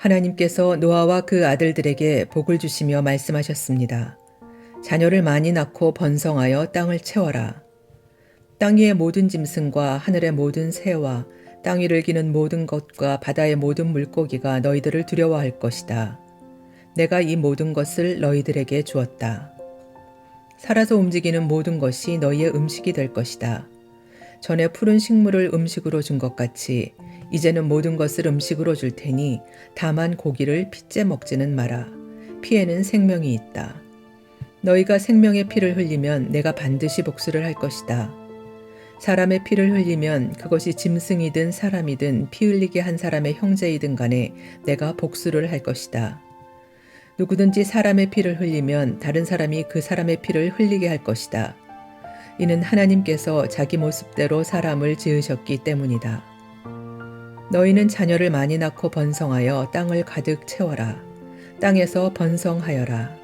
하나님께서 노아와 그 아들들에게 복을 주시며 말씀하셨습니다. 자녀를 많이 낳고 번성하여 땅을 채워라. 땅 위의 모든 짐승과 하늘의 모든 새와 땅 위를 기는 모든 것과 바다의 모든 물고기가 너희들을 두려워할 것이다. 내가 이 모든 것을 너희들에게 주었다. 살아서 움직이는 모든 것이 너희의 음식이 될 것이다. 전에 푸른 식물을 음식으로 준 것 같이 이제는 모든 것을 음식으로 줄 테니 다만 고기를 핏째 먹지는 마라. 피에는 생명이 있다. 너희가 생명의 피를 흘리면 내가 반드시 복수를 할 것이다. 사람의 피를 흘리면 그것이 짐승이든 사람이든 피 흘리게 한 사람의 형제이든 간에 내가 복수를 할 것이다. 누구든지 사람의 피를 흘리면 다른 사람이 그 사람의 피를 흘리게 할 것이다. 이는 하나님께서 자기 모습대로 사람을 지으셨기 때문이다. 너희는 자녀를 많이 낳고 번성하여 땅을 가득 채워라. 땅에서 번성하여라.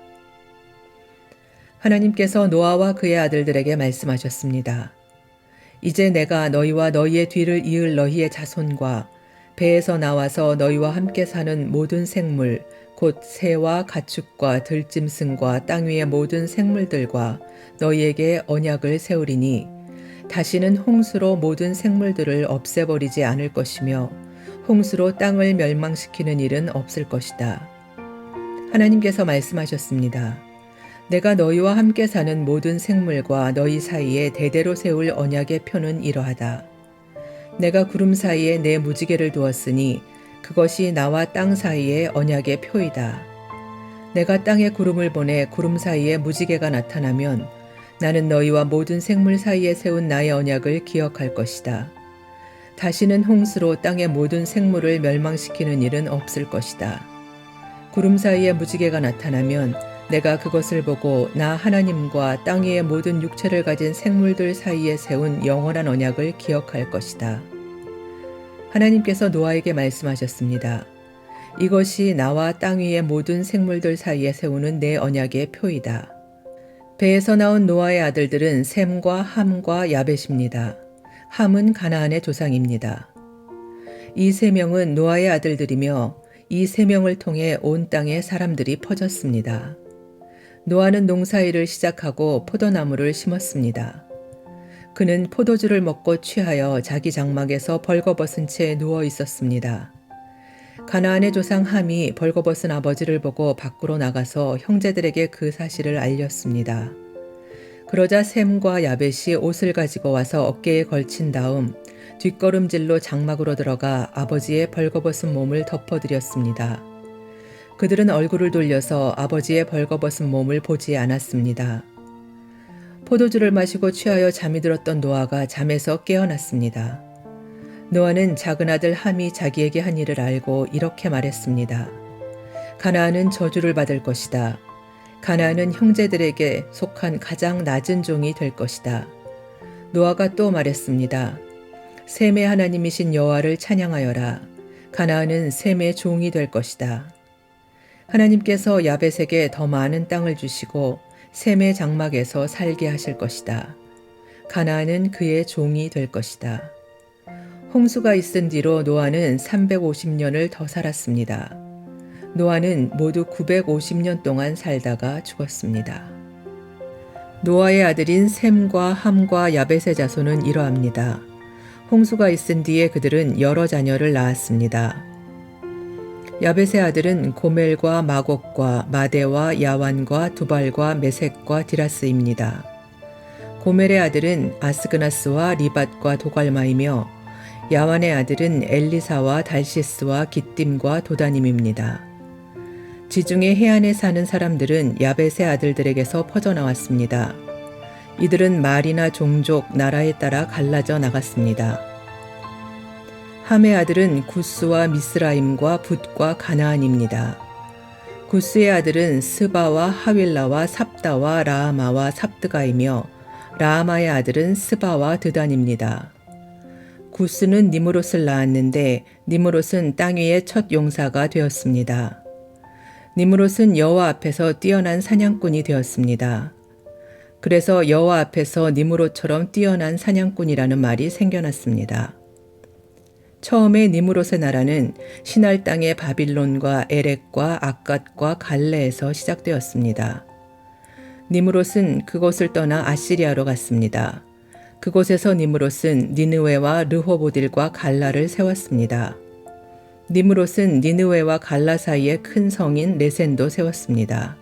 하나님께서 노아와 그의 아들들에게 말씀하셨습니다. 이제 내가 너희와 너희의 뒤를 이을 너희의 자손과 배에서 나와서 너희와 함께 사는 모든 생물, 곧 새와 가축과 들짐승과 땅 위의 모든 생물들과 너희에게 언약을 세우리니 다시는 홍수로 모든 생물들을 없애버리지 않을 것이며 홍수로 땅을 멸망시키는 일은 없을 것이다. 하나님께서 말씀하셨습니다. 내가 너희와 함께 사는 모든 생물과 너희 사이에 대대로 세울 언약의 표는 이러하다. 내가 구름 사이에 내 무지개를 두었으니 그것이 나와 땅 사이의 언약의 표이다. 내가 땅에 구름을 보내 구름 사이에 무지개가 나타나면 나는 너희와 모든 생물 사이에 세운 나의 언약을 기억할 것이다. 다시는 홍수로 땅의 모든 생물을 멸망시키는 일은 없을 것이다. 구름 사이에 무지개가 나타나면 내가 그것을 보고 나 하나님과 땅 위의 모든 육체를 가진 생물들 사이에 세운 영원한 언약을 기억할 것이다. 하나님께서 노아에게 말씀하셨습니다. 이것이 나와 땅 위의 모든 생물들 사이에 세우는 내 언약의 표이다. 배에서 나온 노아의 아들들은 셈과 함과 야벳입니다. 함은 가나안의 조상입니다. 이 세 명은 노아의 아들들이며 이 세 명을 통해 온 땅에 사람들이 퍼졌습니다. 노아는 농사일을 시작하고 포도나무를 심었습니다. 그는 포도주를 먹고 취하여 자기 장막에서 벌거벗은 채 누워 있었습니다. 가나안의 조상 함이 벌거벗은 아버지를 보고 밖으로 나가서 형제들에게 그 사실을 알렸습니다. 그러자 셈과 야벳이 옷을 가지고 와서 어깨에 걸친 다음 뒷걸음질로 장막으로 들어가 아버지의 벌거벗은 몸을 덮어드렸습니다. 그들은 얼굴을 돌려서 아버지의 벌거벗은 몸을 보지 않았습니다. 포도주를 마시고 취하여 잠이 들었던 노아가 잠에서 깨어났습니다. 노아는 작은 아들 함이 자기에게 한 일을 알고 이렇게 말했습니다. 가나안은 저주를 받을 것이다. 가나안은 형제들에게 속한 가장 낮은 종이 될 것이다. 노아가 또 말했습니다. 셈의 하나님이신 여호와를 찬양하여라. 가나안은 셈의 종이 될 것이다. 하나님께서 야벳에게 더 많은 땅을 주시고 셈의 장막에서 살게 하실 것이다. 가나안은 그의 종이 될 것이다. 홍수가 있은 뒤로 노아는 350년을 더 살았습니다. 노아는 모두 950년 동안 살다가 죽었습니다. 노아의 아들인 셈과 함과 야벳의 자손은 이러합니다. 홍수가 있은 뒤에 그들은 여러 자녀를 낳았습니다. 야벳의 아들은 고멜과 마곡과 마대와 야완과 두발과 메색과 디라스입니다. 고멜의 아들은 아스그나스와 리밧과 도갈마이며 야완의 아들은 엘리사와 달시스와 기띔과 도다님입니다. 지중해 해안에 사는 사람들은 야벳의 아들들에게서 퍼져나왔습니다. 이들은 말이나 종족, 나라에 따라 갈라져 나갔습니다. 함의 아들은 구스와 미스라임과 붓과 가나안입니다. 구스의 아들은 스바와 하윌라와 삽다와 라하마와 삽드가이며 라하마의 아들은 스바와 드단입니다. 구스는 니므롯을 낳았는데 니므롯은 땅 위의 첫 용사가 되었습니다. 니므롯은 여호와 앞에서 뛰어난 사냥꾼이 되었습니다. 그래서 여호와 앞에서 니므롯처럼 뛰어난 사냥꾼이라는 말이 생겨났습니다. 처음에 니므롯의 나라는 시날 땅의 바빌론과 에렉과 악갓과 갈레에서 시작되었습니다. 니므롯은 그곳을 떠나 아시리아로 갔습니다. 그곳에서 니므롯은 니느웨와 르호보딜과 갈라를 세웠습니다. 니므롯은 니느웨와 갈라 사이에 큰 성인 레센도 세웠습니다.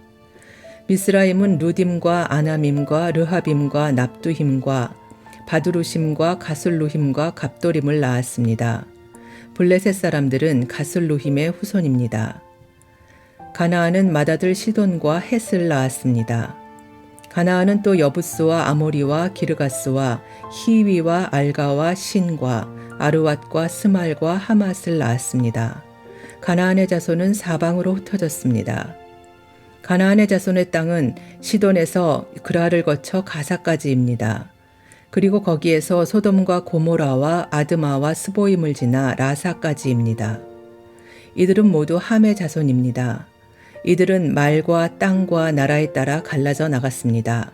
미스라임은 루딤과 아나밈과 르하빔과 납두힘과 바두루심과 가술루힘과 갑도림을 낳았습니다. 블레셋 사람들은 가술루힘의 후손입니다. 가나안은 맏아들 시돈과 헷을 낳았습니다. 가나안은 또 여부스와 아모리와 기르가스와 히위와 알가와 신과 아르왓과 스말과 하맛을 낳았습니다. 가나안의 자손은 사방으로 흩어졌습니다. 가나안의 자손의 땅은 시돈에서 그라를 거쳐 가사까지입니다. 그리고 거기에서 소돔과 고모라와 아드마와 스보임을 지나 라사까지입니다. 이들은 모두 함의 자손입니다. 이들은 말과 땅과 나라에 따라 갈라져 나갔습니다.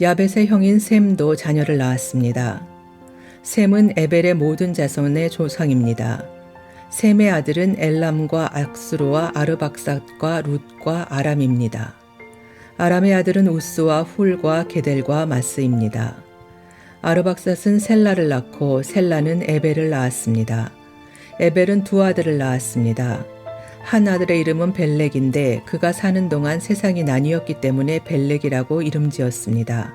야벳의 형인 셈도 자녀를 낳았습니다. 셈은 에벨의 모든 자손의 조상입니다. 셈의 아들은 엘람과 악수르와 아르박삿과 룻과 아람입니다. 아람의 아들은 우스와 훌과 게델과 마스입니다. 아르박삿은 셀라를 낳고 셀라는 에벨을 낳았습니다. 에벨은 두 아들을 낳았습니다. 한 아들의 이름은 벨렉인데 그가 사는 동안 세상이 나뉘었기 때문에 벨렉이라고 이름 지었습니다.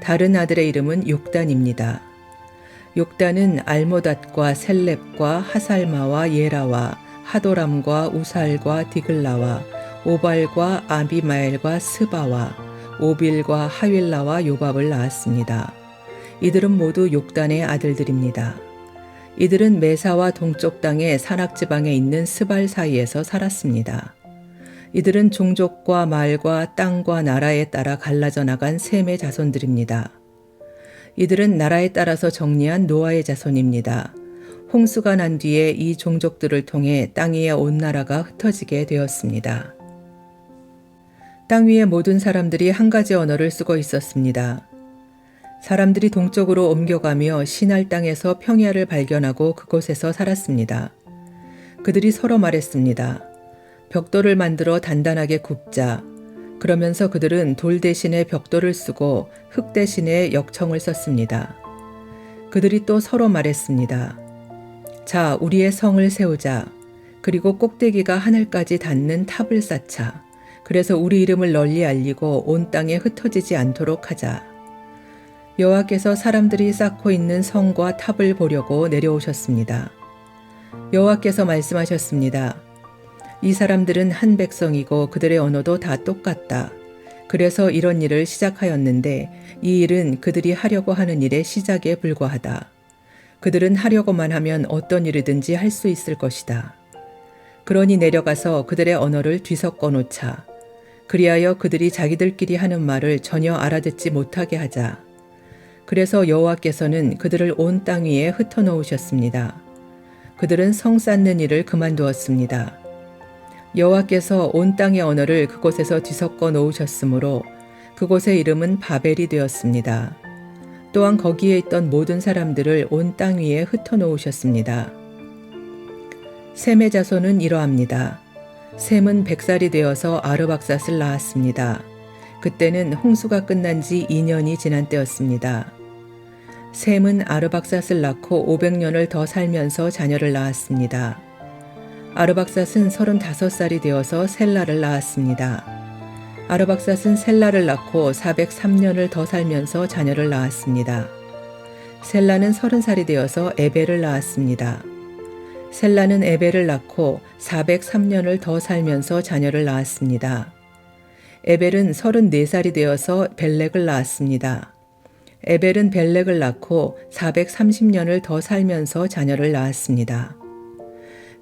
다른 아들의 이름은 욕단입니다. 욕단은 알모닷과 셀렙과 하살마와 예라와 하도람과 우살과 디글라와 오발과 아비마엘과 스바와 오빌과 하윌라와 요밥을 낳았습니다. 이들은 모두 욕단의 아들들입니다. 이들은 메사와 동쪽 땅의 산악지방에 있는 스발 사이에서 살았습니다. 이들은 종족과 말과 땅과 나라에 따라 갈라져 나간 셈의 자손들입니다. 이들은 나라에 따라서 정리한 노아의 자손입니다. 홍수가 난 뒤에 이 종족들을 통해 땅 위의 온 나라가 흩어지게 되었습니다. 땅 위의 모든 사람들이 한 가지 언어를 쓰고 있었습니다. 사람들이 동쪽으로 옮겨가며 시날 땅에서 평야를 발견하고 그곳에서 살았습니다. 그들이 서로 말했습니다. 벽돌을 만들어 단단하게 굽자. 그러면서 그들은 돌 대신에 벽돌을 쓰고 흙 대신에 역청을 썼습니다. 그들이 또 서로 말했습니다. 자, 우리의 성을 세우자. 그리고 꼭대기가 하늘까지 닿는 탑을 쌓자. 그래서 우리 이름을 널리 알리고 온 땅에 흩어지지 않도록 하자. 여호와께서 사람들이 쌓고 있는 성과 탑을 보려고 내려오셨습니다. 여호와께서 말씀하셨습니다. 이 사람들은 한 백성이고 그들의 언어도 다 똑같다. 그래서 이런 일을 시작하였는데 이 일은 그들이 하려고 하는 일의 시작에 불과하다. 그들은 하려고만 하면 어떤 일이든지 할 수 있을 것이다. 그러니 내려가서 그들의 언어를 뒤섞어 놓자. 그리하여 그들이 자기들끼리 하는 말을 전혀 알아듣지 못하게 하자. 그래서 여호와께서는 그들을 온 땅 위에 흩어놓으셨습니다. 그들은 성 쌓는 일을 그만두었습니다. 여호와께서 온 땅의 언어를 그곳에서 뒤섞어 놓으셨으므로 그곳의 이름은 바벨이 되었습니다. 또한 거기에 있던 모든 사람들을 온 땅 위에 흩어놓으셨습니다. 셈의 자손은 이러합니다. 셈은 100살이 되어서 아르박삿을 낳았습니다. 그때는 홍수가 끝난 지 2년이 지난 때였습니다. 셈은 아르박삿을 낳고 500년을 더 살면서 자녀를 낳았습니다. 아르박삿은 35살이 되어서 셀라를 낳았습니다. 아르박삿은 셀라를 낳고 403년을 더 살면서 자녀를 낳았습니다. 셀라는 30살이 되어서 에벨을 낳았습니다. 셀라는 에벨을 낳고 403년을 더 살면서 자녀를 낳았습니다. 에벨은 34살이 되어서 벨렉을 낳았습니다. 에벨은 벨렉을 낳고 430년을 더 살면서 자녀를 낳았습니다.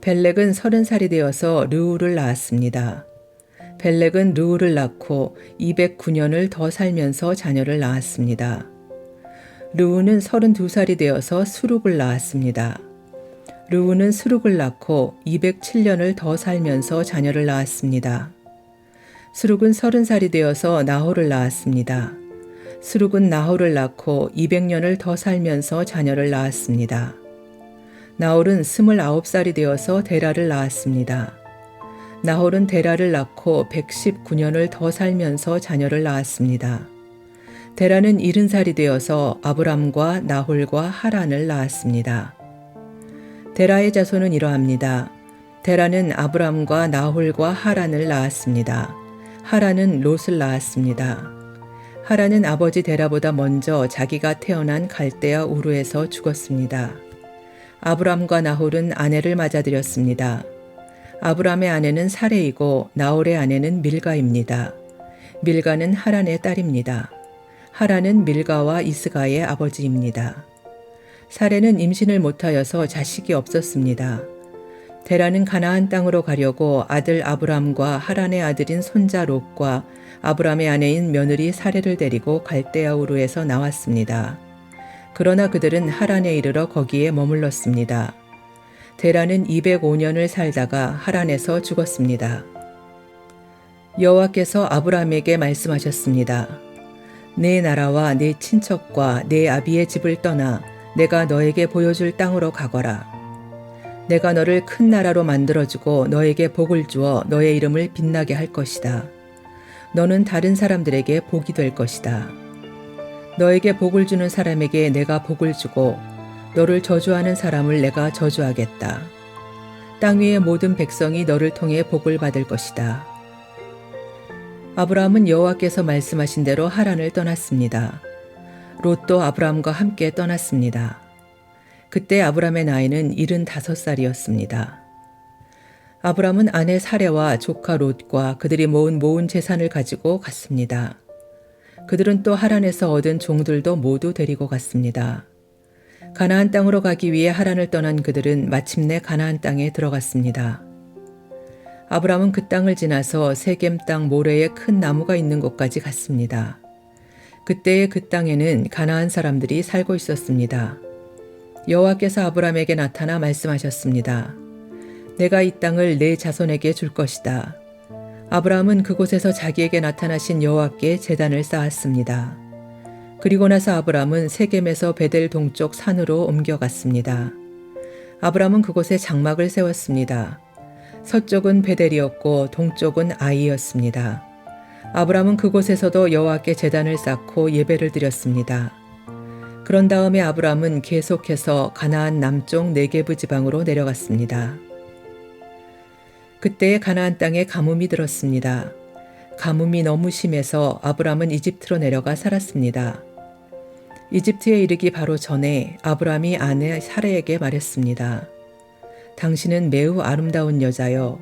벨렉은 30살이 되어서 르우를 낳았습니다. 벨렉은 르우를 낳고 209년을 더 살면서 자녀를 낳았습니다. 르우는 32살이 되어서 수룩을 낳았습니다. 르우는 수룩을 낳고 207년을 더 살면서 자녀를 낳았습니다. 수룩은 30살이 되어서 나홀을 낳았습니다. 수룩은 나홀을 낳고 200년을 더 살면서 자녀를 낳았습니다. 나홀은 29살이 되어서 데라를 낳았습니다. 나홀은 데라를 낳고 119년을 더 살면서 자녀를 낳았습니다. 데라는 70살이 되어서 아브람과 나홀과 하란을 낳았습니다. 데라의 자손은 이러합니다. 데라는 아브람과 나홀과 하란을 낳았습니다. 하란은 롯을 낳았습니다. 하란은 아버지 데라보다 먼저 자기가 태어난 갈대아 우르에서 죽었습니다. 아브람과 나홀은 아내를 맞아들였습니다. 아브람의 아내는 사레이고 나홀의 아내는 밀가입니다. 밀가는 하란의 딸입니다. 하란은 밀가와 이스가의 아버지입니다. 사레는 임신을 못하여서 자식이 없었습니다. 데라는 가나안 땅으로 가려고 아들 아브람과 하란의 아들인 손자 롯과 아브람의 아내인 며느리 사레를 데리고 갈대아 우르에서 나왔습니다. 그러나 그들은 하란에 이르러 거기에 머물렀습니다. 데라는 205년을 살다가 하란에서 죽었습니다. 여호와께서 아브람에게 말씀하셨습니다. 내 나라와 내 친척과 내 아비의 집을 떠나 내가 너에게 보여줄 땅으로 가거라. 내가 너를 큰 나라로 만들어주고 너에게 복을 주어 너의 이름을 빛나게 할 것이다. 너는 다른 사람들에게 복이 될 것이다. 너에게 복을 주는 사람에게 내가 복을 주고 너를 저주하는 사람을 내가 저주하겠다. 땅 위의 모든 백성이 너를 통해 복을 받을 것이다. 아브라함은 여호와께서 말씀하신 대로 하란을 떠났습니다. 롯도 아브라함과 함께 떠났습니다. 그때 아브라함의 나이는 75살이었습니다. 아브라함은 아내 사레와 조카 롯과 그들이 모은 재산을 가지고 갔습니다. 그들은 또 하란에서 얻은 종들도 모두 데리고 갔습니다. 가나안 땅으로 가기 위해 하란을 떠난 그들은 마침내 가나안 땅에 들어갔습니다. 아브라함은 그 땅을 지나서 세겜 땅 모래에 큰 나무가 있는 곳까지 갔습니다. 그때의 그 땅에는 가나안 사람들이 살고 있었습니다. 여호와께서 아브라함에게 나타나 말씀하셨습니다. 내가 이 땅을 내 자손에게 줄 것이다. 아브라함은 그곳에서 자기에게 나타나신 여호와께 제단을 쌓았습니다. 그리고 나서 아브라함은 세겜에서 베델 동쪽 산으로 옮겨갔습니다. 아브라함은 그곳에 장막을 세웠습니다. 서쪽은 베델이었고 동쪽은 아이였습니다. 아브라함은 그곳에서도 여호와께 제단을 쌓고 예배를 드렸습니다. 그런 다음에 아브라함은 계속해서 가나안 남쪽 네게브 지방으로 내려갔습니다. 그때의 가나안 땅에 가뭄이 들었습니다. 가뭄이 너무 심해서 아브라함은 이집트로 내려가 살았습니다. 이집트에 이르기 바로 전에 아브라함이 아내 사레에게 말했습니다. 당신은 매우 아름다운 여자여.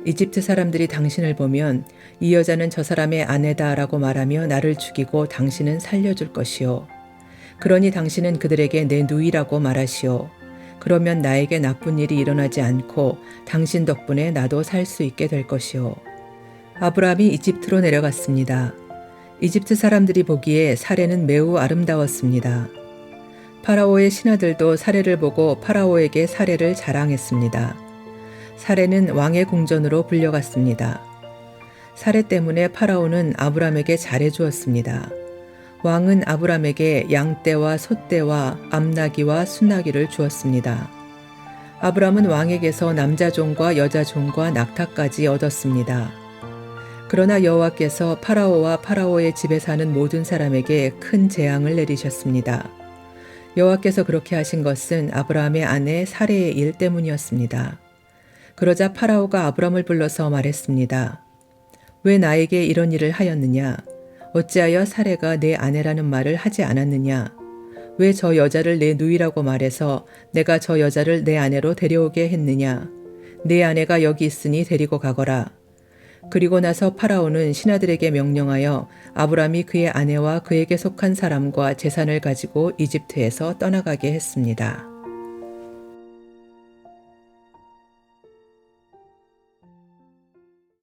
이집트 사람들이 당신을 보면 이 여자는 저 사람의 아내다라고 말하며 나를 죽이고 당신은 살려줄 것이요. 그러니 당신은 그들에게 내 누이라고 말하시오. 그러면 나에게 나쁜 일이 일어나지 않고 당신 덕분에 나도 살 수 있게 될 것이오. 아브라함이 이집트로 내려갔습니다. 이집트 사람들이 보기에 사레는 매우 아름다웠습니다. 파라오의 신하들도 사레를 보고 파라오에게 사레를 자랑했습니다. 사레는 왕의 궁전으로 불려갔습니다. 사레 때문에 파라오는 아브라함에게 잘해주었습니다. 왕은 아브라함에게 양떼와 소떼와 암나귀와 순나귀를 주었습니다. 아브라함은 왕에게서 남자 종과 여자 종과 낙타까지 얻었습니다. 그러나 여호와께서 파라오와 파라오의 집에 사는 모든 사람에게 큰 재앙을 내리셨습니다. 여호와께서 그렇게 하신 것은 아브라함의 아내 사레의 일 때문이었습니다. 그러자 파라오가 아브라함을 불러서 말했습니다. 왜 나에게 이런 일을 하였느냐? 어찌하여 사레가 내 아내라는 말을 하지 않았느냐? 왜 저 여자를 내 누이라고 말해서 내가 저 여자를 내 아내로 데려오게 했느냐? 내 아내가 여기 있으니 데리고 가거라. 그리고 나서 파라오는 신하들에게 명령하여 아브라함이 그의 아내와 그에게 속한 사람과 재산을 가지고 이집트에서 떠나가게 했습니다.